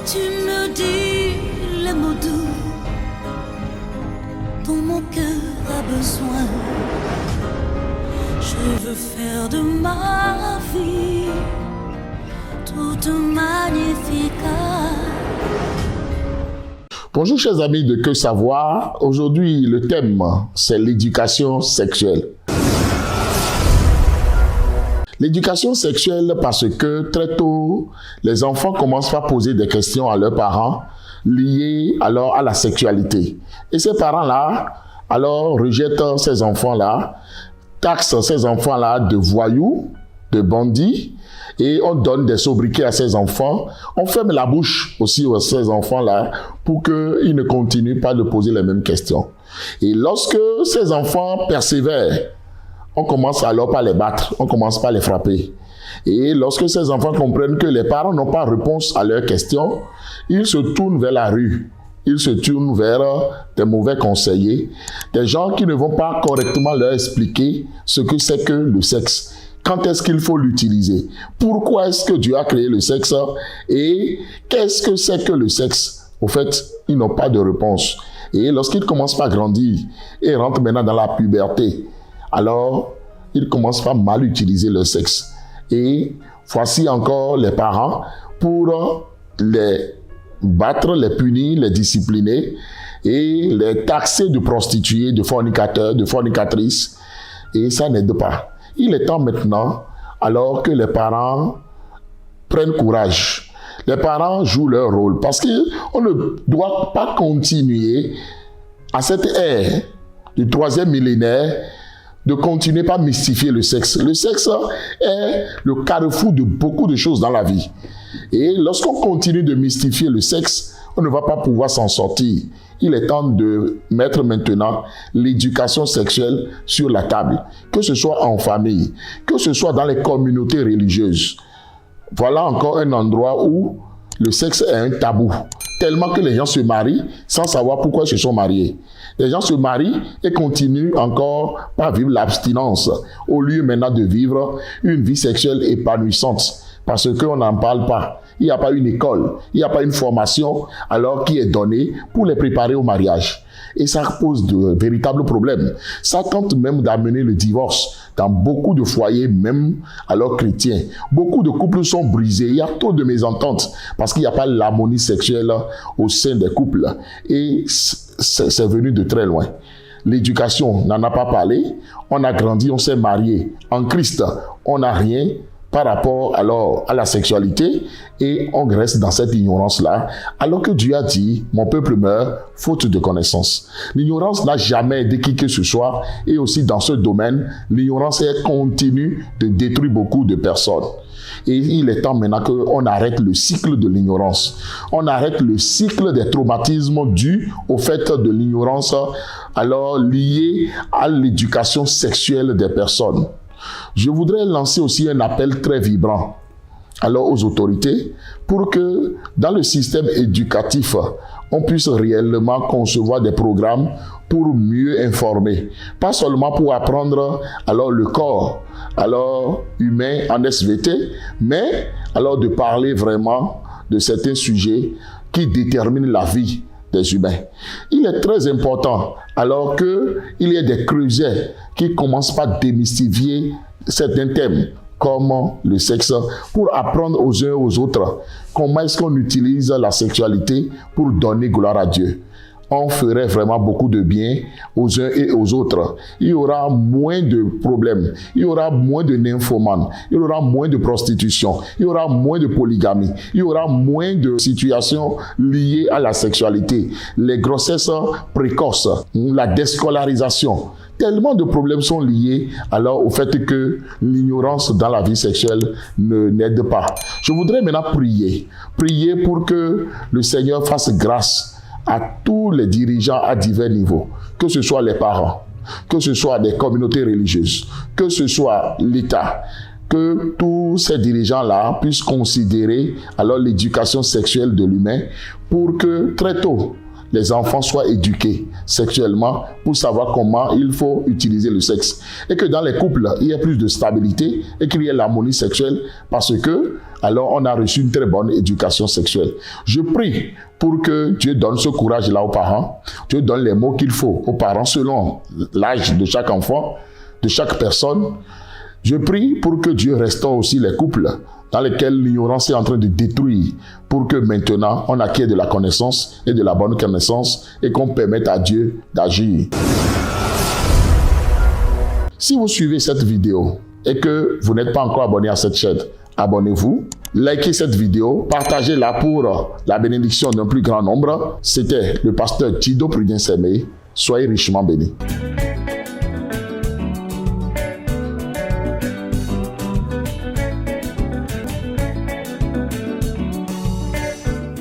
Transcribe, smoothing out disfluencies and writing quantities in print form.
Tu me dis les mots doux dont mon cœur a besoin. Je veux faire de ma vie toute magnifique. Bonjour chers amis de Que Savoir. Aujourd'hui, le thème, c'est l'éducation sexuelle. L'éducation sexuelle parce que très tôt, les enfants commencent par poser des questions à leurs parents liées alors à la sexualité. Et ces parents-là, alors rejettent ces enfants-là, taxent ces enfants-là de voyous, de bandits, et on donne des sobriquets à ces enfants. On ferme la bouche aussi à ces enfants-là pour qu'ils ne continuent pas de poser les mêmes questions. Et lorsque ces enfants persévèrent, on commence alors par les battre, on commence par les frapper. Et lorsque ces enfants comprennent que les parents n'ont pas réponse à leurs questions, ils se tournent vers la rue. Ils se tournent vers des mauvais conseillers, des gens qui ne vont pas correctement leur expliquer ce que c'est que le sexe. Quand est-ce qu'il faut l'utiliser? Pourquoi est-ce que Dieu a créé le sexe? Et qu'est-ce que c'est que le sexe? Au fait, ils n'ont pas de réponse. Et lorsqu'ils commencent par grandir et rentrent maintenant dans la puberté, alors ils commencent par mal utiliser le sexe. Et voici encore les parents pour les battre, les punir, les discipliner et les taxer de prostituées, de fornicateurs, de fornicatrices. Et ça n'aide pas. Il est temps maintenant, alors que les parents prennent courage. Les parents jouent leur rôle parce qu'on ne doit pas continuer à cette ère du 3e millénaire de continuer par mystifier le sexe. Le sexe est le carrefour de beaucoup de choses dans la vie. Et lorsqu'on continue de mystifier le sexe, on ne va pas pouvoir s'en sortir. Il est temps de mettre maintenant l'éducation sexuelle sur la table, que ce soit en famille, que ce soit dans les communautés religieuses. Voilà encore un endroit où le sexe est un tabou, tellement que les gens se marient sans savoir pourquoi ils se sont mariés. Les gens se marient et continuent encore par vivre l'abstinence, au lieu maintenant de vivre une vie sexuelle épanouissante, parce qu'on n'en parle pas. Il n'y a pas une école, il n'y a pas une formation alors qui est donnée pour les préparer au mariage. Et ça pose de véritables problèmes. Ça tente même d'amener le divorce dans beaucoup de foyers, même alors chrétiens. Beaucoup de couples sont brisés. Il y a trop de mésententes parce qu'il n'y a pas l'harmonie sexuelle au sein des couples. Et c'est venu de très loin. L'éducation n'en a pas parlé. On a grandi, on s'est marié. En Christ, on n'a rien par rapport alors à la sexualité et on reste dans cette ignorance-là alors que Dieu a dit « Mon peuple meurt faute de connaissance ». L'ignorance n'a jamais aidé qui que ce soit et aussi dans ce domaine, l'ignorance continue de détruire beaucoup de personnes. Et il est temps maintenant qu'on arrête le cycle de l'ignorance. On arrête le cycle des traumatismes dus au fait de l'ignorance alors liée à l'éducation sexuelle des personnes. Je voudrais lancer aussi un appel très vibrant alors aux autorités pour que dans le système éducatif, on puisse réellement concevoir des programmes pour mieux informer. Pas seulement pour apprendre alors le corps alors humain en SVT, mais alors de parler vraiment de certains sujets qui déterminent la vie des humains. Il est très important alors qu'il y ait des creusets qui commencent par démystifier certains thèmes comme le sexe pour apprendre aux uns et aux autres comment est-ce qu'on utilise la sexualité pour donner gloire à Dieu. On ferait vraiment beaucoup de bien aux uns et aux autres. Il y aura moins de problèmes, il y aura moins de nymphomanes, il y aura moins de prostitution, il y aura moins de polygamie, il y aura moins de situations liées à la sexualité, les grossesses précoces, la déscolarisation. Tellement de problèmes sont liés alors au fait que l'ignorance dans la vie sexuelle n'aide pas. Je voudrais maintenant prier pour que le Seigneur fasse grâce à tous les dirigeants à divers niveaux, que ce soit les parents, que ce soit des communautés religieuses, que ce soit l'État, que tous ces dirigeants-là puissent considérer alors l'éducation sexuelle de l'humain pour que très tôt, les enfants soient éduqués sexuellement pour savoir comment il faut utiliser le sexe. Et que dans les couples, il y ait plus de stabilité et qu'il y ait l'harmonie sexuelle parce que, alors, on a reçu une très bonne éducation sexuelle. Je prie pour que Dieu donne ce courage-là aux parents. Dieu donne les mots qu'il faut aux parents selon l'âge de chaque enfant, de chaque personne. Je prie pour que Dieu restaure aussi les couples dans lesquels l'ignorance est en train de détruire, pour que maintenant on acquiert de la connaissance et de la bonne connaissance et qu'on permette à Dieu d'agir. Si vous suivez cette vidéo et que vous n'êtes pas encore abonné à cette chaîne, abonnez-vous, likez cette vidéo, partagez-la pour la bénédiction d'un plus grand nombre. C'était le pasteur Tido Prudence Aimé. Soyez richement bénis.